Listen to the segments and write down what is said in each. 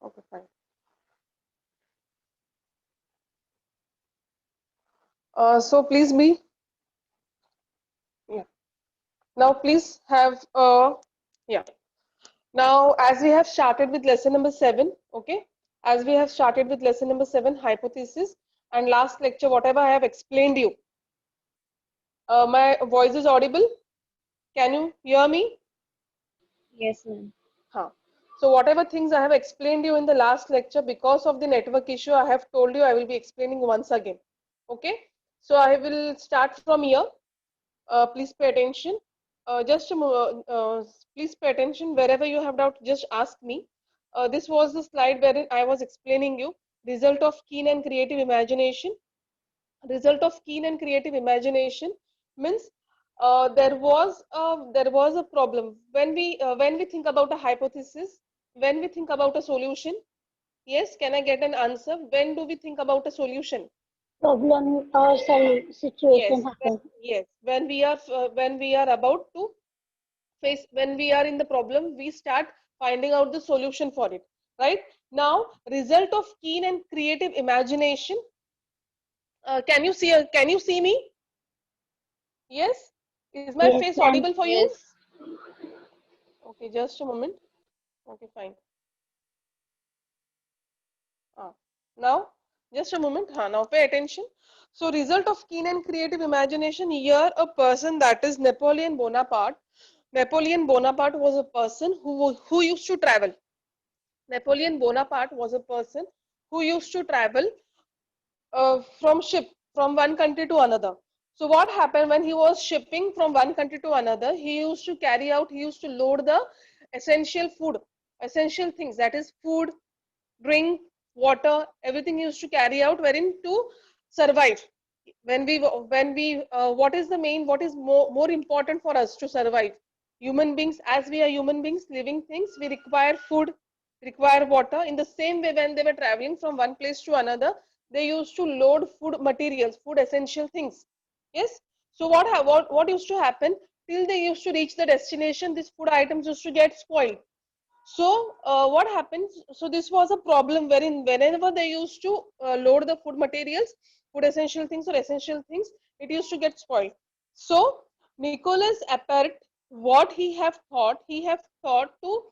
Okay, fine. So please be, yeah. Now please have, yeah. Now, as we have started with lesson number 7, okay, as we have started with lesson number 7, hypothesis, and last lecture, whatever I have explained you, my voice is audible. Can you hear me? Yes, ma'am. Huh. So, whatever things I have explained you in the last lecture, because of the network issue, I have told you I will be explaining once again. Okay. So, I will start from here. Please pay attention. Please pay attention. Wherever you have doubt, just ask me. This was the slide wherein I was explaining you result of keen and creative imagination. Result of keen and creative imagination means there was a problem when we think about a hypothesis, when we think about a solution. Yes, can I get an answer? When do we think about a solution? Problem or situation Yes, happen. yes. When we are about to face, when we are in the problem, we start finding out the solution for it. Right now, result of keen and creative imagination. Can you see? Can you see me? Yes. Is my Yes, face ma'am. audible for you? Yes. Okay, just a moment. Okay, fine. Ah, now, just a moment. Now pay attention. So, result of keen and creative imagination. Here, a person, that is Napoleon Bonaparte. Napoleon Bonaparte was a person who used to travel. Napoleon Bonaparte was a person who used to travel from ship from one country to another. So what happened when he was shipping from one country to another? He used to carry out, he used to load the essential food, essential things, that is food, drink, water, everything he used to carry out wherein to survive. What is the main, what is more important for us to survive? Human beings, as we are human beings, living things, we require food, require water. In the same way, when they were traveling from one place to another, they used to load food materials, food essential things. Yes. So what used to happen till they used to reach the destination? These food items used to get spoiled. So what happens? So this was a problem wherein whenever they used to load the food materials, food essential things or essential things, it used to get spoiled. So Nicholas Appert, what he have thought to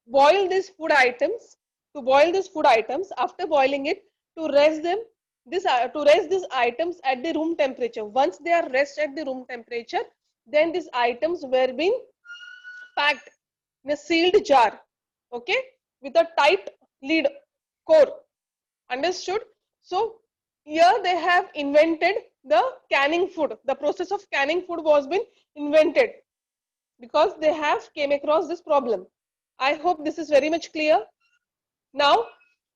boil these food items, to boil these food items. After boiling it, to rest them, to rest these items at the room temperature. Once they are rest at the room temperature, then these items were being packed in a sealed jar, okay, with a tight lid core. Understood? So here they have invented the canning food. The process of canning food was been invented because they have came across this problem. I hope this is very much clear. Now,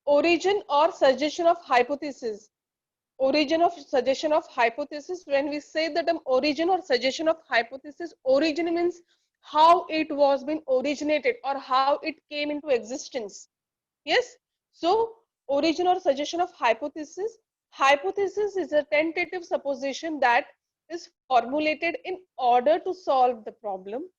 origin or suggestion of hypothesis. Origin of suggestion of hypothesis. When we say the term origin or suggestion of hypothesis, origin means how it was been originated or how it came into existence. Yes. So, origin or suggestion of hypothesis. Hypothesis is a tentative supposition that is formulated in order to solve the problem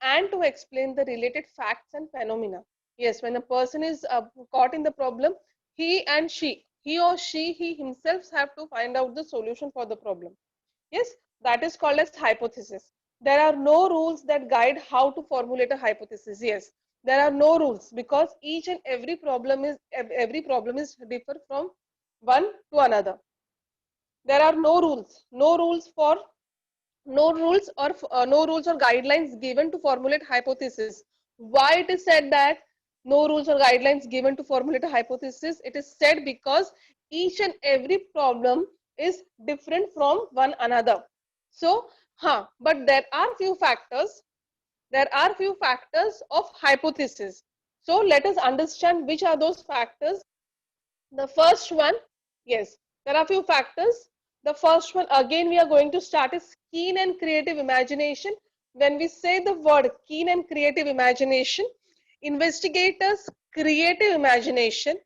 and to explain the related facts and phenomena. Yes, when a person is caught in the problem, he or she, he himself have to find out the solution for the problem. Yes, that is called as hypothesis. There are no rules that guide how to formulate a hypothesis. Yes, there are no rules because each and every problem is differ from one to another. There are no rules, no rules or guidelines given to formulate hypothesis. Why it is said that no rules or guidelines given to formulate a hypothesis? It is said because each and every problem is different from one another. So, but there are few factors. There are few factors of hypothesis. So let us understand which are those factors. The first one, yes, there are few factors. The first one, again, we are going to start is keen and creative imagination. When we say the word keen and creative imagination, investigators' creative imagination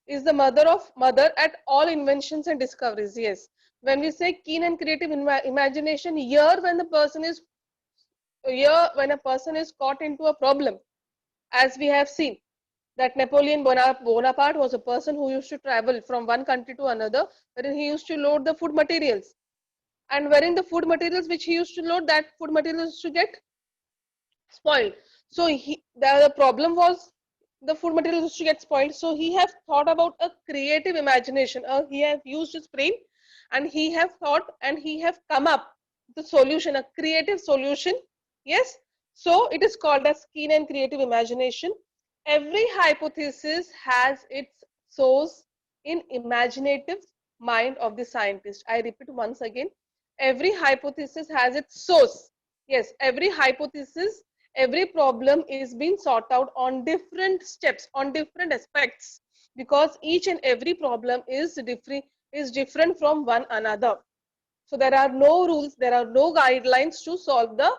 is the mother at all inventions and discoveries. Yes, when we say keen and creative imagination, here when a person is caught into a problem, as we have seen. that Napoleon Bonaparte was a person who used to travel from one country to another, wherein he used to load the food materials, and wherein the food materials which he used to load, that food materials used to get spoiled. So the problem was the food materials used to get spoiled. So he have thought about a creative imagination. He have used his brain, and he have thought, and he have come up the solution, a creative solution. Yes. So it is called as keen and creative imagination. Every hypothesis has its source in imaginative mind of the scientist. I repeat once again, every hypothesis has its source. Yes, every hypothesis, every problem is being sought out on different steps, on different aspects, because each and every problem is different from one another. So there are no rules, there are no guidelines to solve the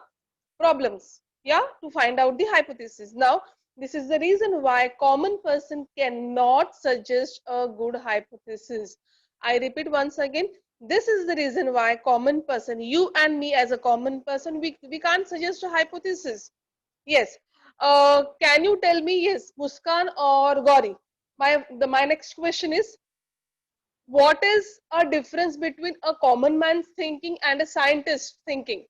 problems, yeah, to find out the hypothesis. Now this is the reason why common person cannot suggest a good hypothesis. I repeat once again, this is the reason why common person, you and me as a common person, we can't suggest a hypothesis. Yes. Can you tell me, yes, Muskan or Gauri? My next question is, what is a difference between a common man's thinking and a scientist thinking?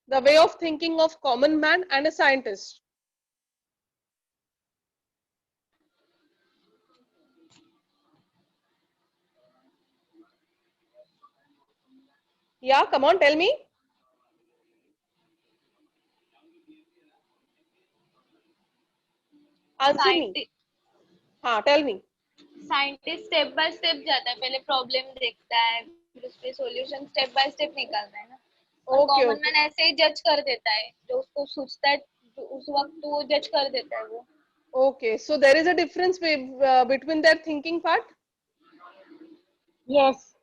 The way of thinking of common man and a scientist. Yeah, come on, tell me. Answer me. हाँ, tell me. Scientist step by step जाता है, पहले problem देखता है, फिर उस पे solution step by step निकालता है ना। और Okay, कॉमन okay. मैन ऐसे ही जज कर देता है, जो उसको सोचता है उस वक्त वो जज कर देता है वो। Okay, so there is a difference between their thinking part. Yes.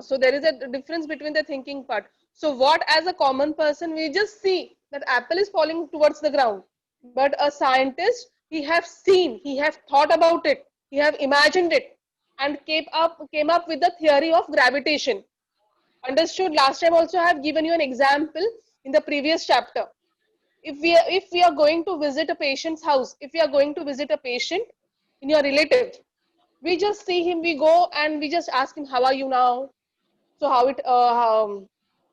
So there is a difference between the thinking part. So what, as a common person, we just see that apple is falling towards the ground, but a scientist, he have seen, he have thought about it, he have imagined it, and came up with the theory of gravitation. Understood? Last time also I have given you an example in the previous chapter. If we are going to visit a patient's house, if we are going to visit a patient in your relative, we just see him, we go and we just ask him, how are you now? So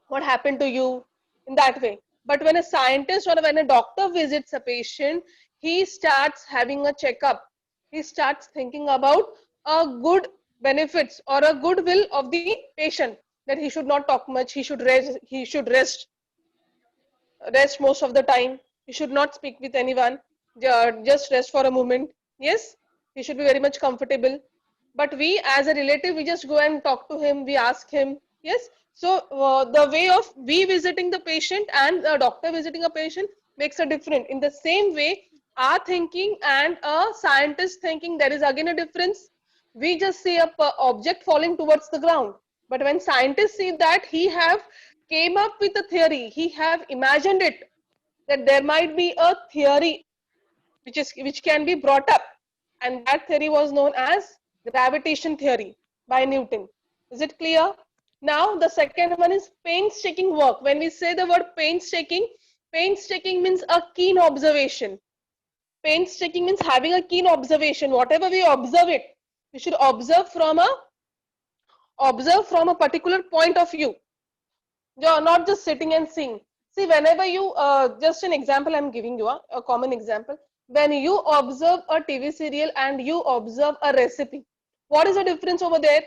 what happened to you, in that way. But when a scientist or when a doctor visits a patient, he starts having a checkup, he starts thinking about a good benefits or a goodwill of the patient, that he should not talk much, he should rest most of the time, he should not speak with anyone, just rest for a moment. Yes, he should be very much comfortable. But we as a relative, we just go and talk to him, we ask him. Yes. So the way of we visiting the patient and a doctor visiting a patient makes a difference. In the same way, our thinking and a scientist thinking, there is again a difference. We just see a object falling towards the ground, but when scientists see that, he have came up with a theory, he have imagined it, that there might be a theory which can be brought up, and that theory was known as gravitation theory by Newton. Is it clear? Now the second one is painstaking work. When we say the word painstaking, painstaking means a keen observation. Painstaking means having a keen observation. Whatever we observe it, we should observe from a particular point of view. Not just sitting and seeing. See, whenever you, just an example I'm giving you, a common example. When you observe a TV serial and you observe a recipe, what is the difference over there?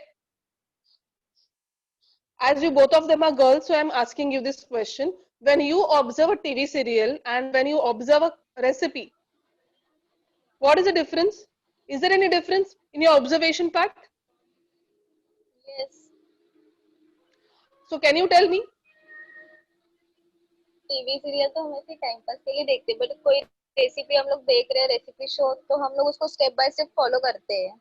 As you both of them are girls, so I'm asking you this question. When you observe a TV serial and when you observe a recipe, what is the difference? Is there any difference in your observation part? Yes, So can you tell me? TV serial तो हम ऐसे time pass के लिए देखते हैं, but कोई recipe हम लोग देख रहे हैं, रेसिपी शो, तो हम लोग उसको स्टेप बाय स्टेप फॉलो करते हैं।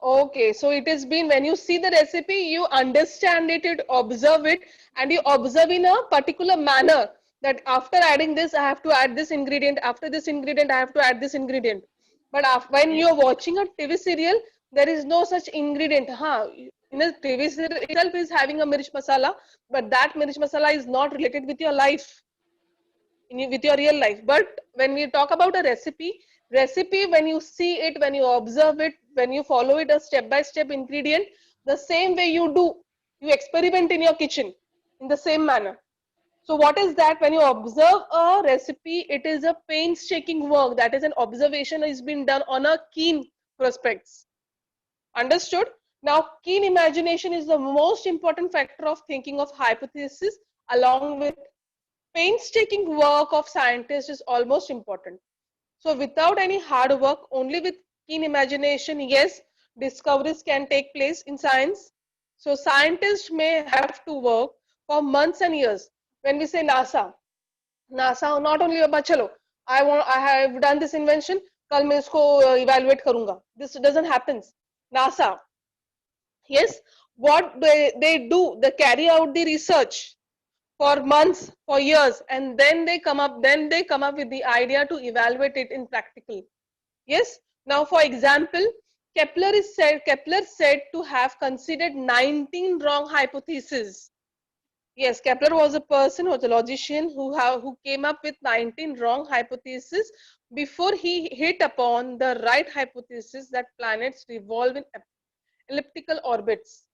Okay, so it has been when you see the recipe, you understand it, you observe it, and you observe in a particular manner that after adding this, I have to add this ingredient, after this ingredient, I have to add this ingredient. But when you are watching a TV serial, there is no such ingredient. In a TV serial itself is having a mirch masala, but that mirch masala is not related with your life, with your real life. But when we talk about a recipe, Recipe, when you see it, when you observe it, when you follow it a step-by-step ingredient, the same way you do, you experiment in your kitchen in the same manner. So what is that? When you observe a recipe, it is a painstaking work. That is an observation is being done on a keen prospects. Understood? Now, keen imagination is the most important factor of thinking of hypothesis, along with painstaking work of scientists is almost important. So without any hard work, only with keen imagination, yes, discoveries can take place in science. So scientists may have to work for months and years. When we say NASA not only about chalo, I have done this invention, कल मैं इसको evaluate करूंगा. This doesn't happen. NASA, yes, what they do, they carry out the research for months, for years, and then they come up with the idea to evaluate it in practical. Yes. Now, for example, Kepler said to have considered 19 wrong hypotheses. Yes, Kepler was a person, was a logician who came up with 19 wrong hypotheses before he hit upon the right hypothesis that planets revolve in elliptical orbits.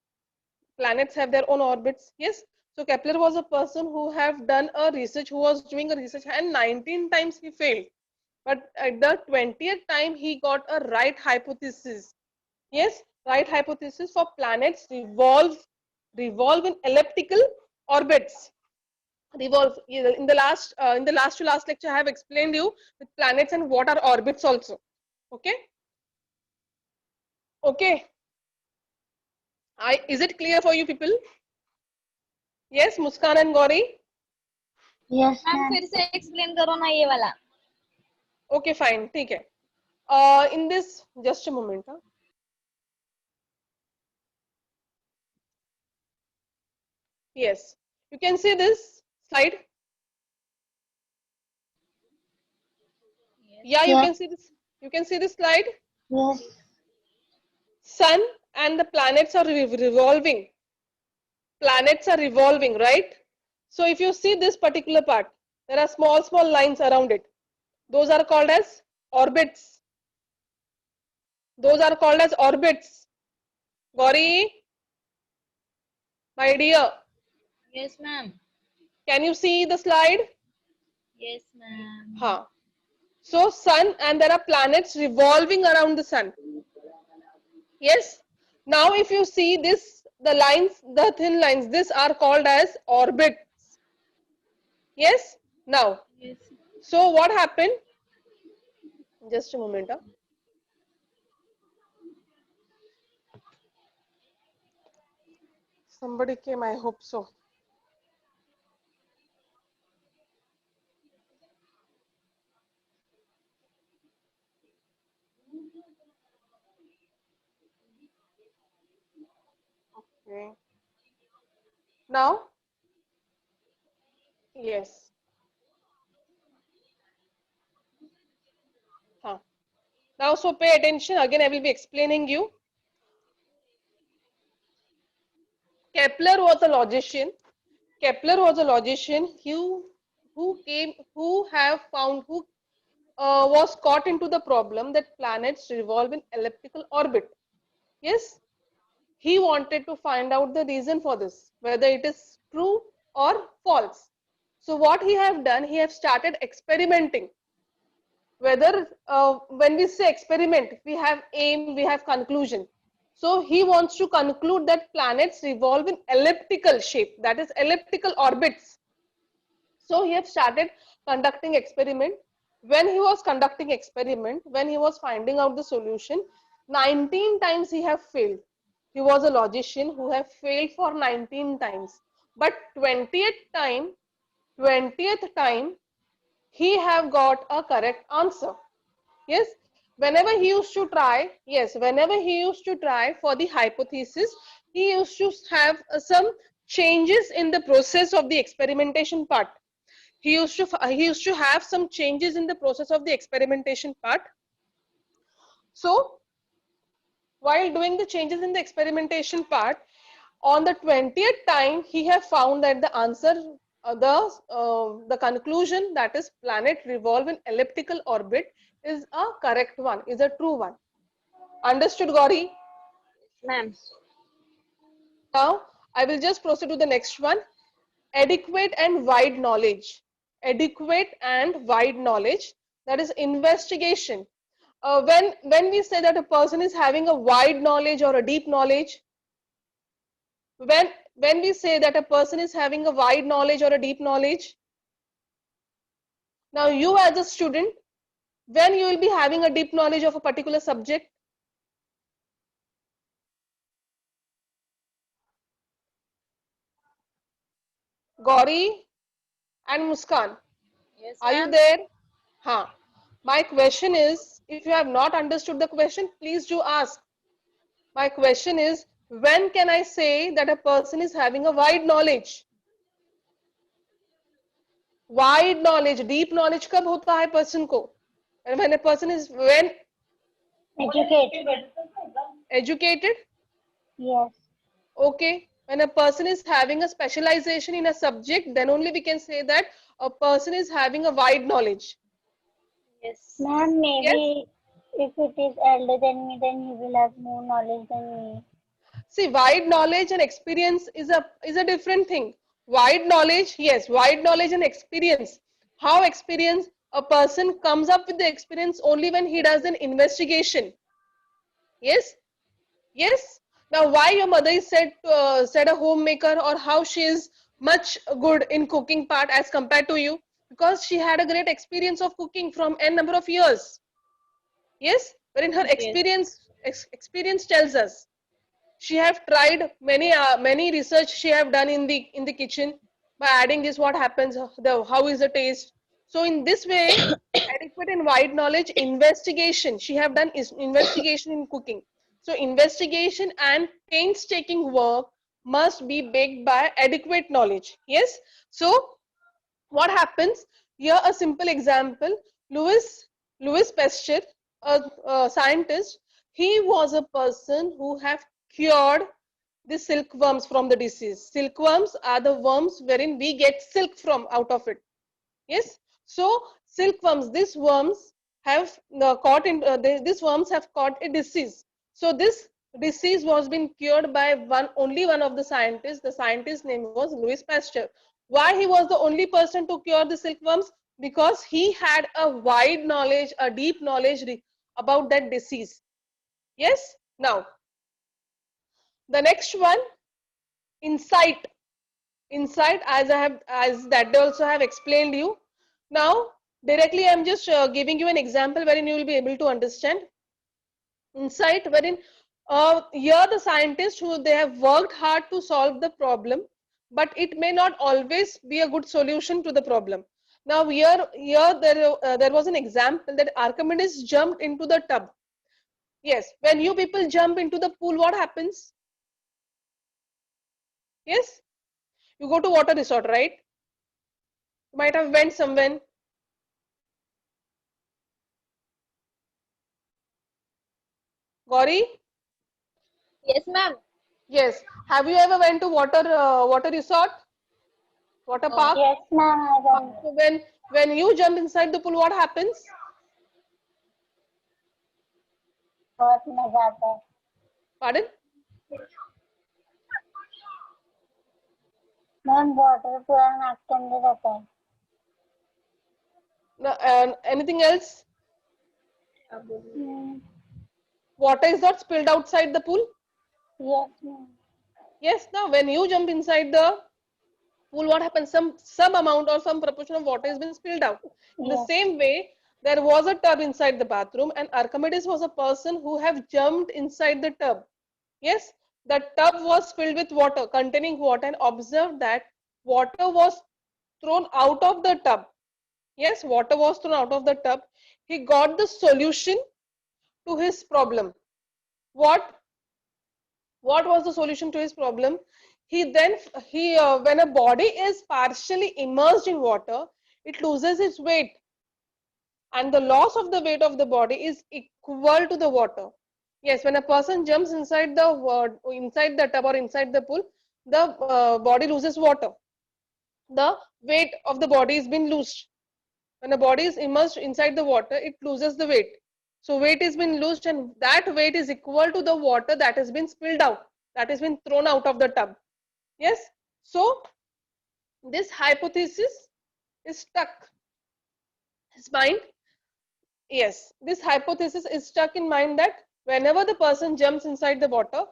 Planets have their own orbits. Yes. So Kepler was a person who have done a research, who was doing a research, and 19 times he failed. But at the 20th time, he got a right hypothesis. Yes, right hypothesis for planets revolve in elliptical orbits. Revolve. In the last to last lecture, I have explained you with planets and what are orbits also. Okay. Okay. Is it clear for you people? Yes, Muskan and Gauri. Yes, ma'am ma'am. फिर से explain करो ना ये वाला. Okay, fine. ठीक है. In this, just a moment. Huh? Yes, you can see this slide. Yeah, you Yes. can see this. You can see this slide. Yes. Sun and the planets are revolving. Planets are revolving, right? So if you see this particular part, there are small lines around it. Those are called as orbits. Those are called as orbits. Gauri, my dear, Yes, ma'am. can you see the slide? Yes, ma'am. Huh. So sun, and there are planets revolving around the sun. Yes. Now if you see this, the lines, the thin lines, these are called as orbits. Yes. Now, Yes. so what happened? Just a moment. Huh? Somebody came, I hope so. Okay. Now, yes. Huh. Now, so pay attention. Again, I will be explaining you. Kepler was a logician. Kepler was a logician who have found, who was caught into the problem that planets revolve in elliptical orbit. Yes, he wanted to find out the reason for this, whether it is true or false. So what he have done, he have started experimenting. Whether when we say experiment, we have aim, we have conclusion. So he wants to conclude that planets revolve in elliptical shape, that is elliptical orbits. So he have started conducting experiment. When he was conducting experiment, when he was finding out the solution, 19 times he have failed. He was a logician who have failed for 19 times. But 20th time, he have got a correct answer. Yes, whenever he used to try, for the hypothesis, he used to have some changes in the process of the experimentation part. He used to have some changes in the process of the experimentation part. So while doing the changes in the experimentation part, on the 20th time, he have found that the answer, the conclusion, that is planet revolve in elliptical orbit, is a correct one, is a true one. Understood, Gauri? Ma'am. Now, I will just proceed to the next one. Adequate and wide knowledge. Adequate and wide knowledge, that is investigation. When we say that a person is having a wide knowledge or a deep knowledge, when we say that a person is having a wide knowledge or a deep knowledge, now you as a student, when you will be having a deep knowledge of a particular subject, Gauri and Muskan, Yes, are you ma'am. there? Huh. My question is, if you have not understood the question, please do ask. My question is, when can I say that a person is having a wide knowledge? Wide knowledge, deep knowledge कब होता है person को? And when a person is when Educate. educated, Yes. okay. When a person is having a specialization in a subject, then only we can say that a person is having a wide knowledge. Yes. Ma'am, Yes. maybe if it is elder than me, then he will have more knowledge than me. See, wide knowledge and experience is a different thing. Wide knowledge, yes, wide knowledge and experience. How experience? A person comes up with the experience only when he does an investigation. Yes, yes. Now, why your mother is said a homemaker, or how she is much good in cooking part as compared to you? Because she had a great experience of cooking from n number of years. Yes, wherein her Yes. experience tells us she have tried many research she have done in the kitchen by adding this what happens, the how is the taste. So in this way, adequate and wide knowledge, investigation, she have done is investigation in cooking. So investigation and painstaking work must be backed by adequate knowledge. Yes. So what happens here, a simple example, louis Pasteur, a scientist, he was a person who have cured the silkworms from the disease. Silkworms are the worms wherein we get silk from out of it. Yes. So silkworms, these worms have these worms have caught a disease. So this disease was been cured by only one of the scientists. The scientist's name was Louis Pasteur. Why he was the only person to cure the silkworms? Because he had a wide knowledge, a deep knowledge about that disease. Yes. Now the next one, insight. Insight, as that they also have explained you. Now directly I'm just giving you an example wherein you will be able to understand. Insight, wherein here the scientists who they have worked hard to solve the problem, but it may not always be a good solution to the problem. Now here there was an example that Archimedes jumped into the tub. Yes, when you people jump into the pool, what happens? Yes, you go to water resort, right? You might have went somewhere. Gauri? Yes, ma'am. Yes. Have you ever went to water resort, water No. park? Yes, ma'am, I went. So when you jump inside the pool, what happens? बहुत मजा आता है. Pardon? Ma'am water पूरा नाक के अंदर रहता है. No, and anything else? Water is not spilled outside the pool. Yes, ma'am. Yes. Now when you jump inside the pool, what happens? Some amount or some proportion of water has been spilled out. In the Yes. same way, there was a tub inside the bathroom, and Archimedes was a person who have jumped inside the tub. Yes, the tub was filled with water, containing water, and observed that water was thrown out of the tub. Yes, water was thrown out of the tub. He got the solution to his problem. What? What was the solution to his problem? When a body is partially immersed in water, it loses its weight, and the loss of the weight of the body is equal to the water. Yes, when a person jumps inside the tub or inside the pool, the body loses water. The weight of the body is being lost. When a body is immersed inside the water, it loses the weight. So weight has been loosed, and that weight is equal to the water that has been spilled out, that has been thrown out of the tub. Yes. So this hypothesis is stuck in his mind. Yes, this hypothesis is stuck in mind that whenever the person jumps inside the water,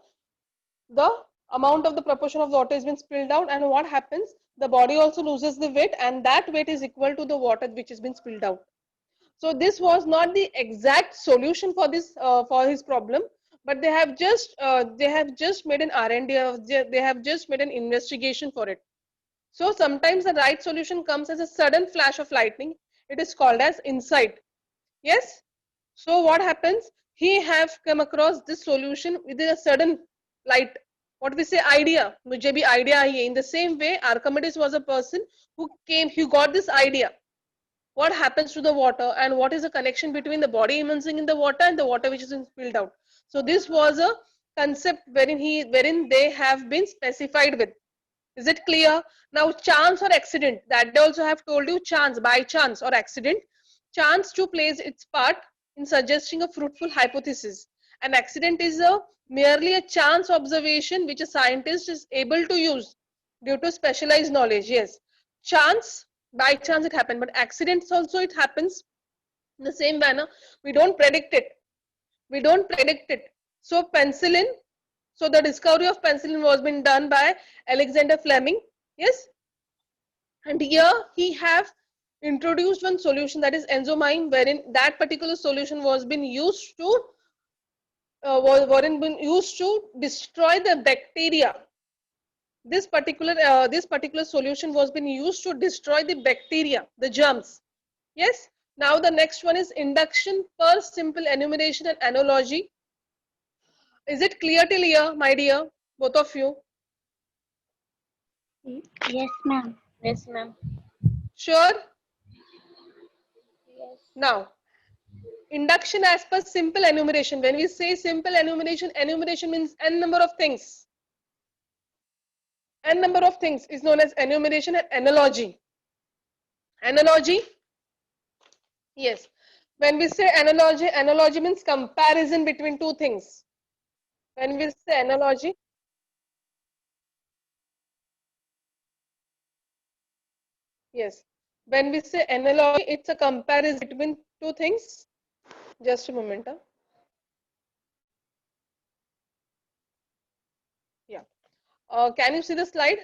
the amount of the proportion of water has been spilled out, and what happens, the body also loses the weight, and that weight is equal to the water which has been spilled out. So this was not the exact solution for this for his problem, but they have just made an R&D, they have just made an investigation for it. So sometimes the right solution comes as a sudden flash of lightning. It is called as insight. Yes. So what happens, he have come across this solution with a sudden light, what we say, idea, मुझे भी idea आई है. In the same way, Archimedes was a person who got this idea, what happens to the water and what is the connection between the body immersing in the water and the water which is spilled out. So this was a concept wherein they have been specified with. Is it clear? Now chance or accident, that they also have told you, chance, by chance or accident. Chance too plays its part in suggesting a fruitful hypothesis. An accident is merely a chance observation which a scientist is able to use due to specialized knowledge. Yes, chance, by chance it happened, but accidents also it happens in the same manner. We don't predict it. We don't predict it. So penicillin, so the discovery of penicillin was been done by Alexander Fleming. Yes, and here he have introduced one solution, that is enzymine, wherein that particular solution was been used to destroy the bacteria. This particular solution was been used to destroy the bacteria, the germs. Yes. Now the next one is induction per simple enumeration and analogy. Is it clear till here, my dear, both of you? Yes, ma'am. Yes, ma'am. Sure. Yes. Now, induction as per simple enumeration. When we say simple enumeration, enumeration means n number of things. N number of things is known as enumeration and analogy. Analogy? Yes. When we say analogy, analogy means comparison between two things. When we say analogy, yes. When we say analogy, it's a comparison between two things. Just a moment. Yeah. Can you see the slide?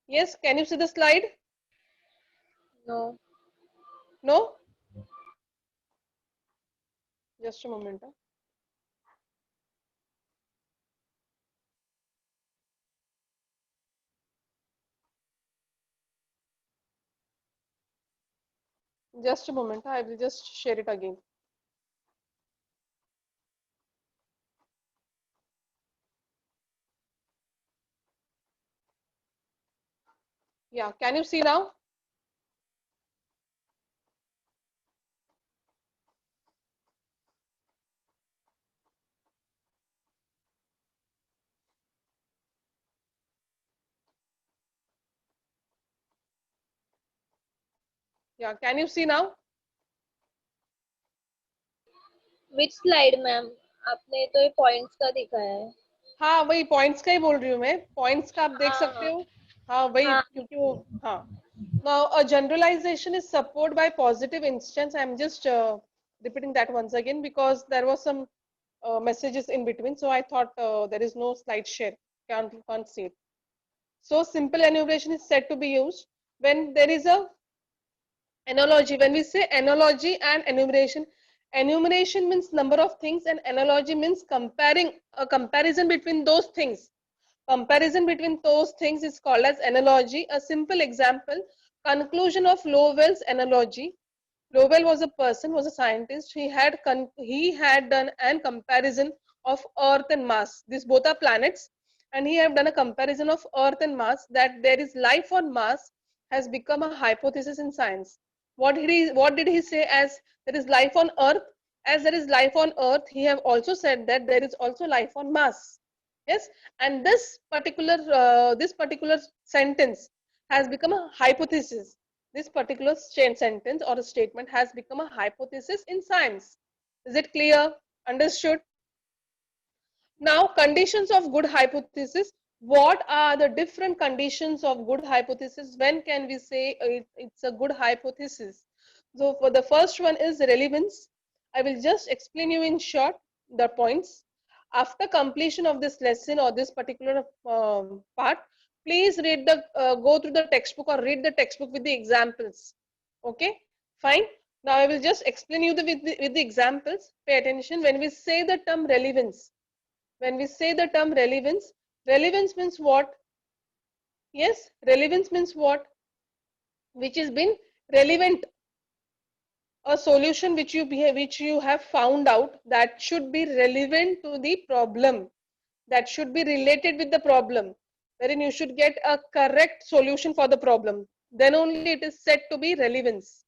Yes. Can you see the slide? No. No? Just a moment. Just a moment. I will just share it again. Yeah. Can you see now? Yeah. Can you see now? Which slide, ma'am? आपने तो ये points का दिखाया है. हाँ, वही points का ही बोल रही हूँ मैं. पॉइंट्स का आप देख हाँ, सकते हाँ. हो. हाँ, वही, हाँ. क्योंकि वो, हाँ. Now, a generalization is supported by positive instance. I'm just repeating that once again because there was some messages in between. So I thought there is no slide share. Can't see it. So simple enumeration is said to be used when there is a analogy. When we say analogy and enumeration, enumeration means number of things and analogy means comparing, a comparison between those things. Comparison between those things is called as analogy. A simple example, conclusion of Lowell's analogy. Lowell was a person, was a scientist. He had done an comparison of Earth and Mars. These both are planets, and he have done a comparison of Earth and Mars, that there is life on Mars has become a hypothesis in science. What did he say as there is life on Earth? As there is life on Earth, he have also said that there is also life on Mars. Yes, and this particular sentence has become a hypothesis. This particular sentence or a statement has become a hypothesis in science. Is it clear? Understood? Now, conditions of good hypothesis. What are the different conditions of good hypothesis? When can we say it's a good hypothesis? So, for the first one is relevance. I will just explain you in short the points. After completion of this lesson or this particular part, please read the go through the textbook or read the textbook with the examples. Okay, fine. Now I will just explain you with the examples. Pay attention. When we say the term relevance, when we say the term relevance, relevance means what? Yes, relevance means what? Which has been relevant, a solution which you have found out that should be relevant to the problem, that should be related with the problem, wherein you should get a correct solution for the problem. Then only it is said to be relevance.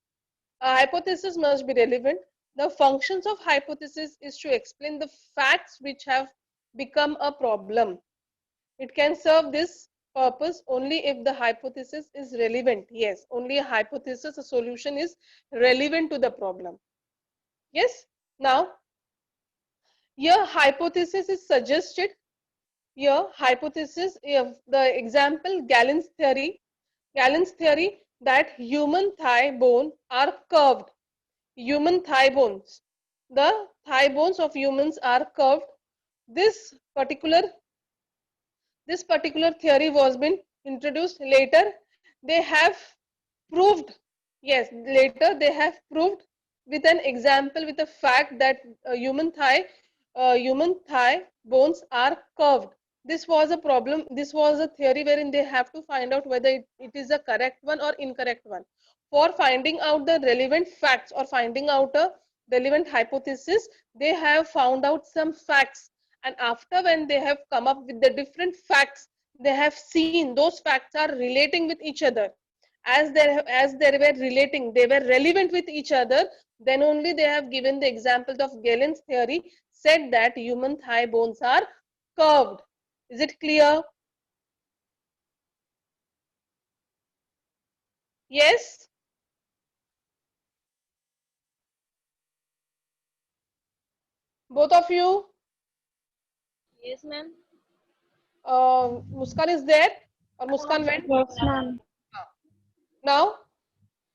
A hypothesis must be relevant. The functions of hypothesis is to explain the facts which have become a problem. It can serve this purpose only if the hypothesis is relevant. Yes, only a hypothesis, a solution is relevant to the problem. Yes, now here hypothesis is suggested. Here hypothesis, if the example Galen's theory. Galen's theory that human thigh bone are curved. Human thigh bones. The thigh bones of humans are curved. This particular theory was been introduced later. They have proved, yes, later they have proved with an example, with a fact that human thigh bones are curved. This was a problem, this was a theory wherein they have to find out whether it is a correct one or incorrect one. For finding out the relevant facts or finding out a relevant hypothesis, they have found out some facts, and after when they have come up with the different facts, they have seen those facts are relating with each other. As they were relating, they were relevant with each other, then only they have given the example of Galen's theory, said that human thigh bones are curved. Is it clear? Yes. Both of you? Yes, ma'am. Muskan is there or Muskan went? Yes, ma'am. Now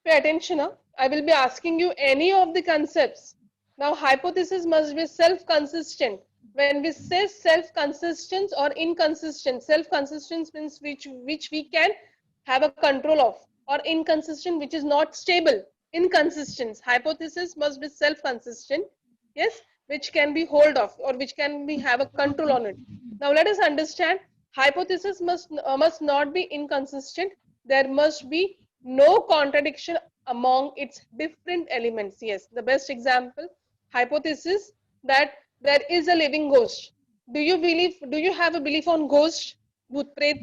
pay attention. I will be asking you any of the concepts. Now hypothesis must be self-consistent. When we say self-consistent or inconsistent, self-consistent means which we can have a control of, or inconsistent which is not stable. Inconsistent. Hypothesis must be self-consistent, yes, which can be hold of or which can be have a control on it. Now let us understand. Hypothesis must not be inconsistent. There must be no contradiction among its different elements. Yes, the best example, hypothesis that there is a living ghost. Do you have a belief on ghost, bhoot pret?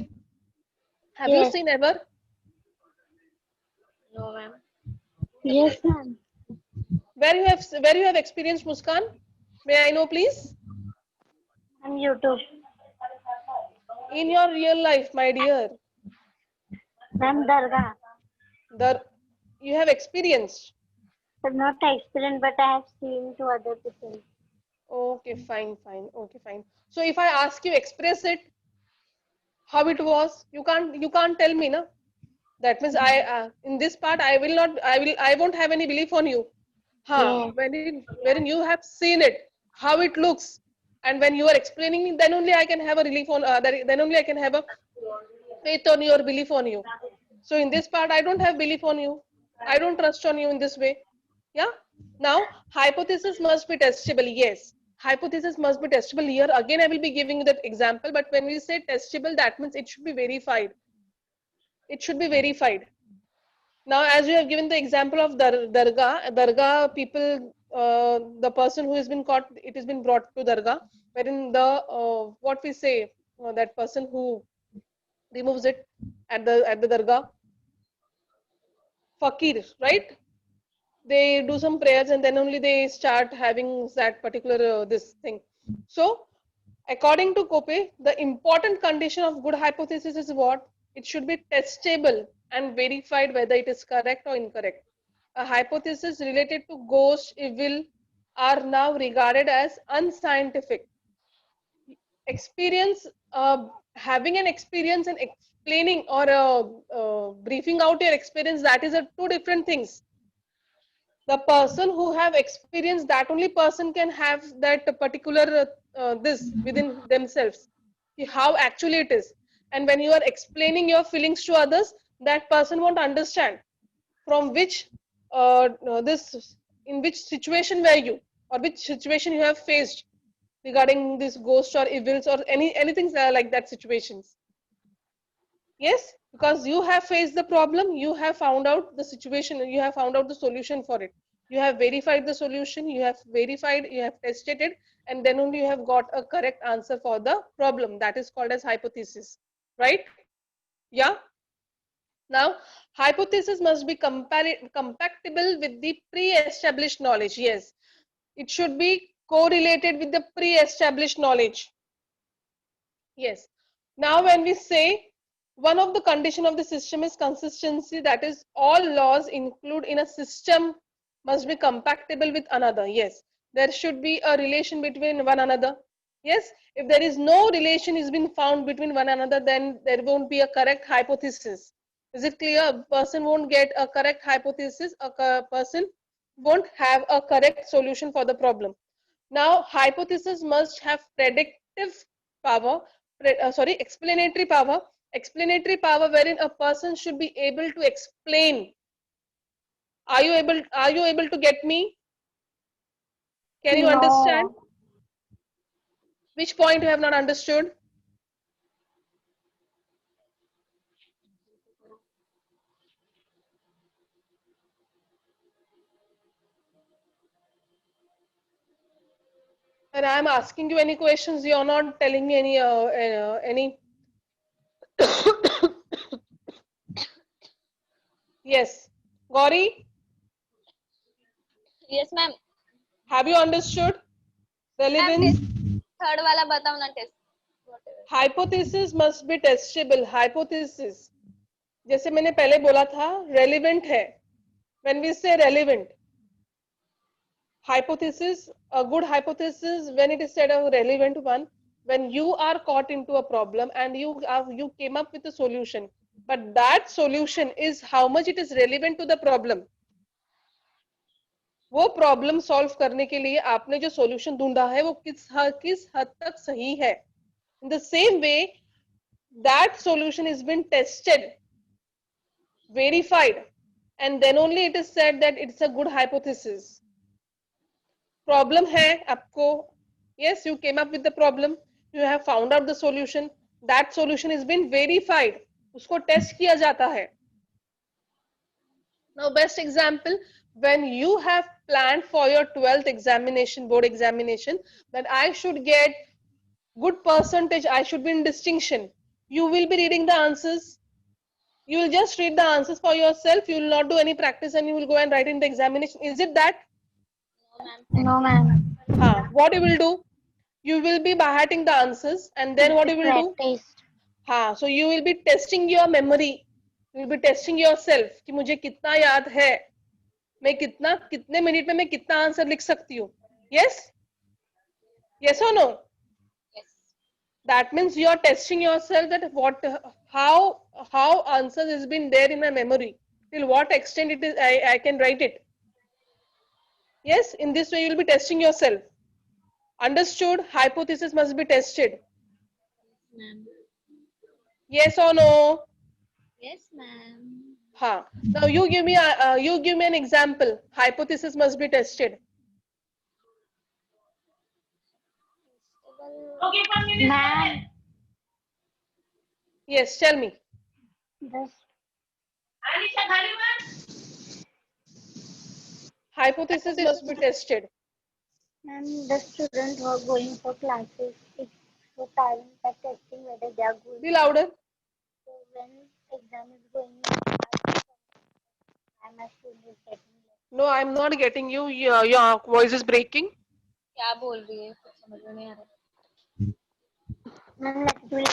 Have you Yes. seen ever? No, ma'am. Yes, ma'am. Where you have experienced, Muskan? May I know, please? On YouTube. In your real life, my dear, Ma'am, Darga. the you have experienced. But not experience, but I have seen to other people. Okay, fine, fine. Okay, fine. So if I ask you express it, how it was, you can't tell me, na? That means I in this part I will not I won't have any belief on you. Yeah. Wherein you have seen it, how it looks, and when you are explaining me, then only I can have a relief on then only I can have a faith on you or belief on you. So in this part, I don't have belief on you. I don't trust on you in this way. Yeah. Now, hypothesis must be testable. Yes. Hypothesis must be testable. Here again, I will be giving you that example. But when we say testable, that means it should be verified. It should be verified. Now, as you have given the example of Dargah people, the person who has been caught, it has been brought to Dargah, wherein the what we say, that person who removes it at the Dargah, fakir, right? They do some prayers and then only they start having that particular this thing. So According to Cope, the important condition of good hypothesis is what? It should be testable and verified whether it is correct or incorrect. A hypothesis related to ghost, evil are now regarded as unscientific. Experience, having an experience and explaining or briefing out your experience, that is a two different things. The person who have experience, that only person can have that particular this within themselves, how actually it is. And when you are explaining your feelings to others, that person won't understand from which this in which situation were you, or which situation you have faced regarding this ghost or evils or anything like that situations. Yes, because you have faced the problem, you have found out the situation, you have found out the solution for it. You have verified the solution, you have verified, you have tested it, and then only you have got a correct answer for the problem. That is called as hypothesis, right? Yeah. Now, hypothesis must be compatible with the pre-established knowledge. Yes, it should be correlated with the pre-established knowledge. Yes. Now, when we say one of the condition of the system is consistency, that is all laws include in a system must be compatible with another. Yes, there should be a relation between one another. Yes, if there is no relation is been found between one another, then there won't be a correct hypothesis. Is it clear? A person won't get a correct hypothesis, a person won't have a correct solution for the problem. Now, hypothesis must have predictive power, explanatory power. Explanatory power wherein a person should be able to explain. Are you able to get me? Can you understand? No. Which point you have not understood? And I am asking you any questions, you are not telling me any. Yes. Gauri, Yes, ma'am. have you understood? Ma'am, Relevance. Third वाला बताओ ना test. Hypothesis must be testable. Hypothesis, जैसे मैंने पहले बोला था, relevant है. When we say relevant, hypothesis, a good hypothesis, when it is said a relevant one, when you are caught into a problem and you came up with a solution, but that solution is how much it is relevant to the problem. वो problem solve करने के लिए आपने जो solution ढूंढा है वो किस हद तक सही है. In the same way, that solution has been tested, verified, and then only it is said that it's a good hypothesis. Problem है आपको, yes, you came up with the problem, you have found out the solution, that solution has been verified, उसको test किया जाता है. Now, best example, when you have planned for your 12th examination, board examination, that I should get good percentage, I should be in distinction. You will be reading the answers. You will just read the answers for yourself. You will not do any practice and you will go and write in the examination. Is it that? No, ma'am. What you will do? You will be by hearting the answers, and then what you will do? Practice. So you will be testing your memory. You will be testing yourself कि मुझे कितना याद है, मैं कितने minute में मैं कितना आंसर लिख सकती हूँ. Yes? Yes or no? Yes. That means you are testing yourself that how answers has been there in my memory, till what extent it is I can write it. Yes, in this way you will be testing yourself. Understood? Hypothesis must be tested. Ma'am. Yes or no? Yes, ma'am. Now you give me an example. Hypothesis must be tested. Ma'am. Yes, tell me. This. Hypothesis must be tested. Ma'am, the students who are going for classes, it's so tiring by testing whether they are good. Be louder. So when exam is going, I'm a student getting late. No, I'm not getting you. Your voice is breaking. क्या बोल रही है कुछ समझ में नहीं आ रहा. Ma'am, let me.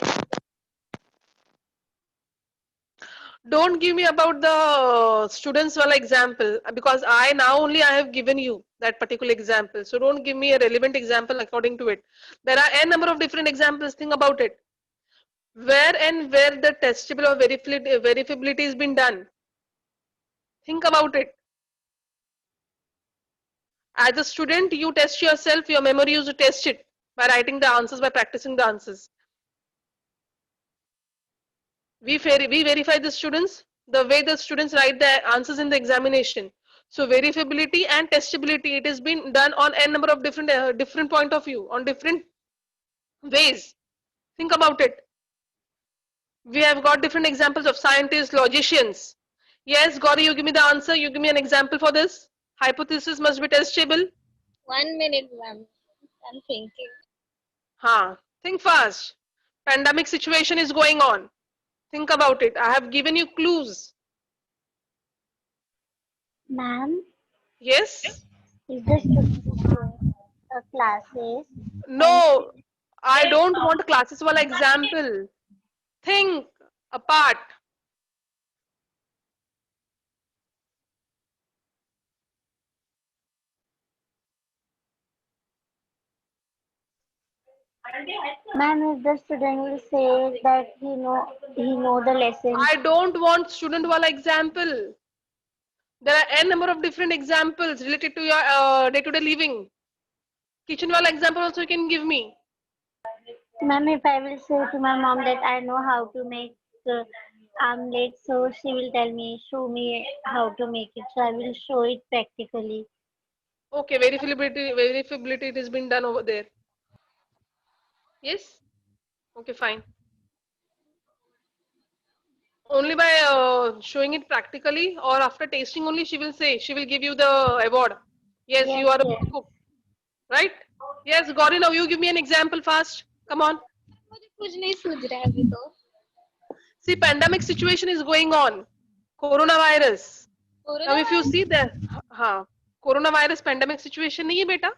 Don't give me about the students wala example, because I now only I have given you that particular example. So don't give me a relevant example according to it. There are n number of different examples. Think about it. Where the testable or verifiability has been done. Think about it. As a student, you test yourself, your memory you test it by writing the answers, by practicing the answers. We verify the students the way the students write the answers in the examination. So verifiability and testability, it has been done on n number of different point of view, on different ways. Think about it. We have got different examples of scientists, logicians. Yes, Gauri, you give me the answer. You give me an example for this. Hypothesis must be testable. 1 minute, ma'am. I'm thinking. Think fast. Pandemic situation is going on. Think about it. I have given you clues. Ma'am, Yes? if the student going classes and No, I don't want classes wala example. Think apart. ma'am, if the student will say that he know the lesson. I don't want student wala example. There are n number of different examples related to your day-to-day living. Kitchen wala example also you can give me. Ma'am, if I will say to my mom that I know how to make omelette, so she will tell me, show me how to make it. So I will show it practically. Okay, verifiability it has been done over there. Yes? Okay, fine. Only by showing it practically, or after tasting only she will say, she will give you the award. Yes, Yes, you are a yes. good cook. Right? Yes, Gauri, now you give me an example fast. Come on. मुझे कुछ नहीं सूझ रहा है अभी तो. See, pandemic situation is going on. Coronavirus. Now, corona if you see that, coronavirus pandemic situation नहीं है बेटा?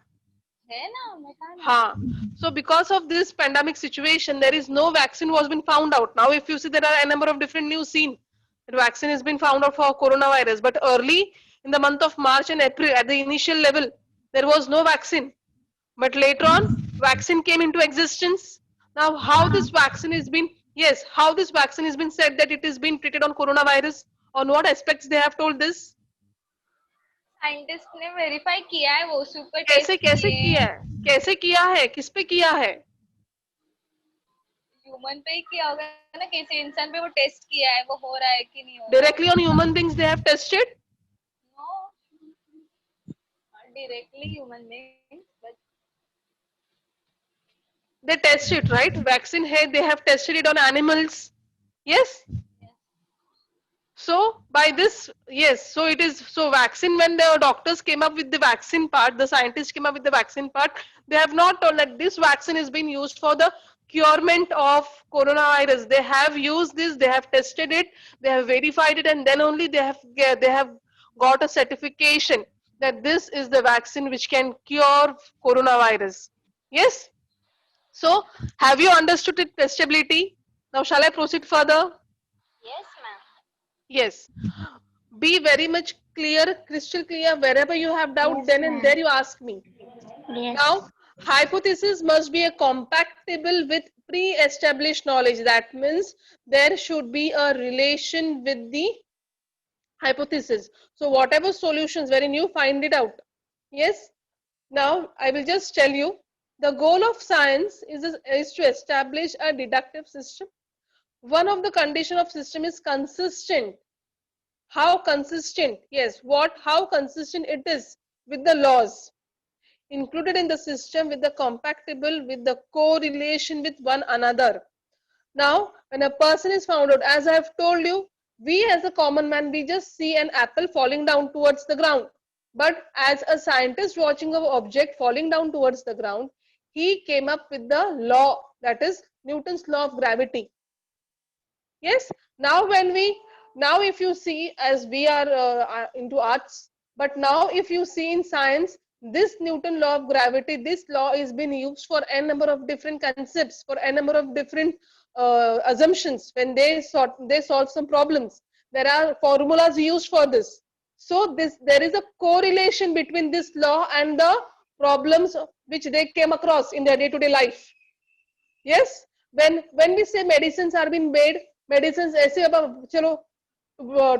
है ना, मैं कहाँ नहीं. So because of this pandemic situation, there is no vaccine was been found out. Now, if you see, there are a number of different news seen. The vaccine has been found out for coronavirus, but early in the month of March and April, at the initial level, there was no vaccine. But later on, vaccine came into existence. Now, how this vaccine has been, yes, how this vaccine has been said that it is being treated on coronavirus, on what aspects they have told this? Scientist ने verify किया है, वो super कैसे test कैसे किए किया हैं. है, कैसे किया है, किस पे किया है? ह्यूमन पे ही किया होगा ना, किसी इंसान पे वो टेस्ट किया है, वो हो रहा है कि नहीं हो रहा. Directly on human beings they have tested? No, directly human being, but They test it, right? Vaccine hai, they have tested it on animals. Yes? So by this, yes, so it is, so vaccine, when the doctors came up with the vaccine part, the scientists came up with the vaccine part, they have not told that this vaccine is being used for the curement of coronavirus. They have used this, they have tested it, they have verified it, and then only they have got a certification that this is the vaccine which can cure coronavirus. Yes? So, have you understood its testability? Now, shall I proceed further? Yes ma'am. Yes. Be very much clear, crystal clear. Wherever you have doubt, Yes, then and ma'am. there you ask me. Yes. Now, hypothesis must be a compatible with pre-established knowledge. That means there should be a relation with the hypothesis. So, whatever solutions wherein you find it out. Yes. Now, I will just tell you the goal of science is to establish a deductive system. One of the condition of system is consistent. How consistent? Yes, how consistent it is with the laws included in the system, with the compatible, with the correlation with one another. Now, when a person is found out, as I have told you, we as a common man, we just see an apple falling down towards the ground. But as a scientist watching an object falling down towards the ground, he came up with the law, that is Newton's law of gravity. Yes, now if you see, as we are into arts, but now if you see in science, This Newton law of gravity, this law is being used for n number of different concepts, for n number of different assumptions. When they solve some problems, there are formulas used for this. So there is a correlation between this law and the problems which they came across in their day-to-day life. Yes, when we say medicines are being made, medicines ऐसे अब चलो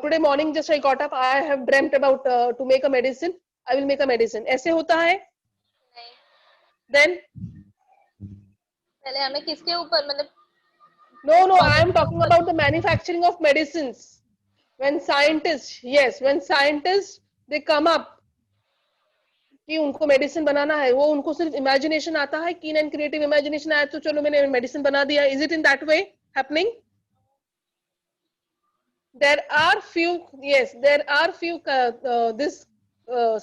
today morning just I got up, I have dreamt about to make a medicine, I will make a medicine. ऐसे होता है? नहीं, Then पहले हमें किसके ऊपर मतलब no, I am talking about the manufacturing of medicines. When scientists, yes, when scientists they come up कि उनको मेडिसिन बनाना है, वो उनको सिर्फ इमेजिनेशन आता है, कीन एंड क्रिएटिव इमेजिनेशन आया तो चलो मैंने मेडिसिन बना दिया. Is it in that way happening? There are few, yes, there are few this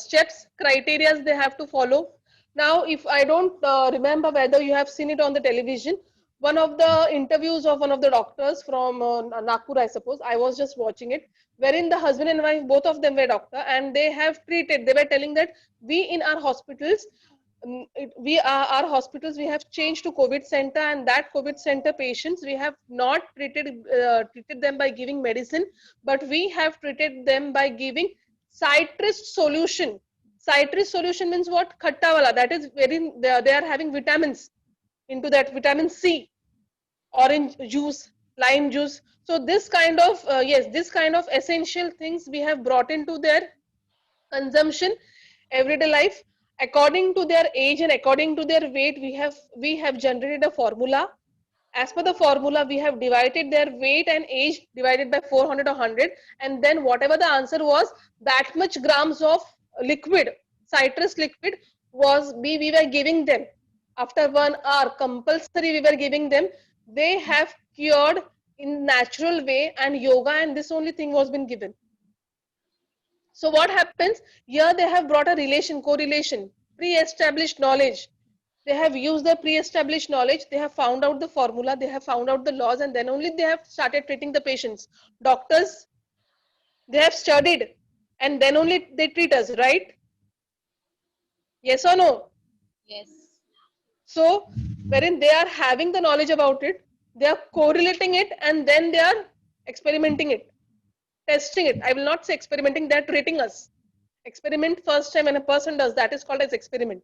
steps, criteria they have to follow. Now if I don't remember whether you have seen it on the television, one of the interviews of one of the doctors from Nagpur, I suppose, I was just watching it, wherein the husband and wife, both of them were doctor, and they have treated, they were telling that we in our hospitals, our hospitals, we have changed to COVID center, and that COVID center patients, we have not treated them by giving medicine, but we have treated them by giving citrus solution. Citrus solution means what? Khatta wala, that is very, they are having vitamins into that, vitamin C, orange juice, lime juice. So this kind of yes, this kind of essential things we have brought into their consumption everyday life. According to their age and according to their weight, we have generated a formula. As per the formula, we have divided their weight and age divided by 400 or 100, and then whatever the answer was, that much grams of liquid, citrus liquid, was we were giving them. After 1 hour compulsory we were giving them. They have cured in natural way and yoga, and this only thing was been given. So what happens here? They have brought a relation, correlation, pre-established knowledge. They have used the pre-established knowledge. They have found out the formula. They have found out the laws, and then only they have started treating the patients. Doctors, they have studied, and then only they treat us, right? Yes or no? yes, So wherein they are having the knowledge about it, they are correlating it, and then they are experimenting it, testing it. I will not say experimenting, they're treating us. Experiment first time when a person does, that is called as experiment.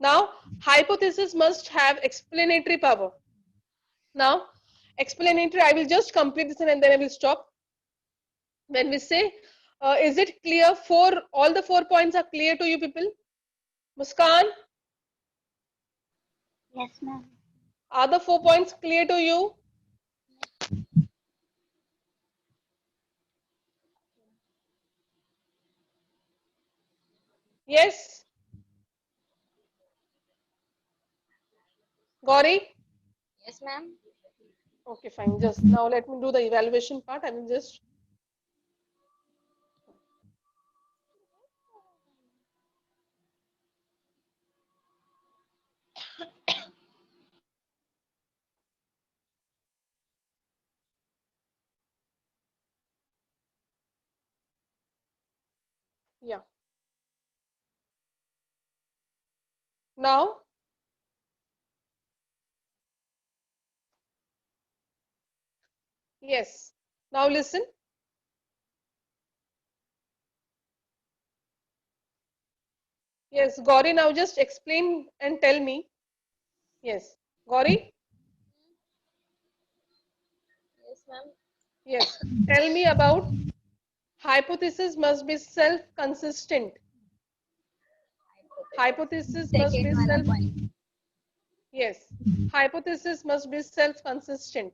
Now, hypothesis must have explanatory power. Now, explanatory, I will just complete this and then I will stop. When we say, is it clear? All the 4 points are clear to you people? Muskan, Yes, ma'am. are the 4 points clear to you? Yes? Gauri? yes, ma'am. Okay, fine. Just now let me do the evaluation part. I will just. Yeah. Now, yes. Now listen. Yes, Gauri, now just explain and tell me. Yes. Gauri? Yes, ma'am. Yes. Tell me about hypothesis must be self-consistent. Hypothesis must Second be वाला point. yes. Hypothesis must be self-consistent.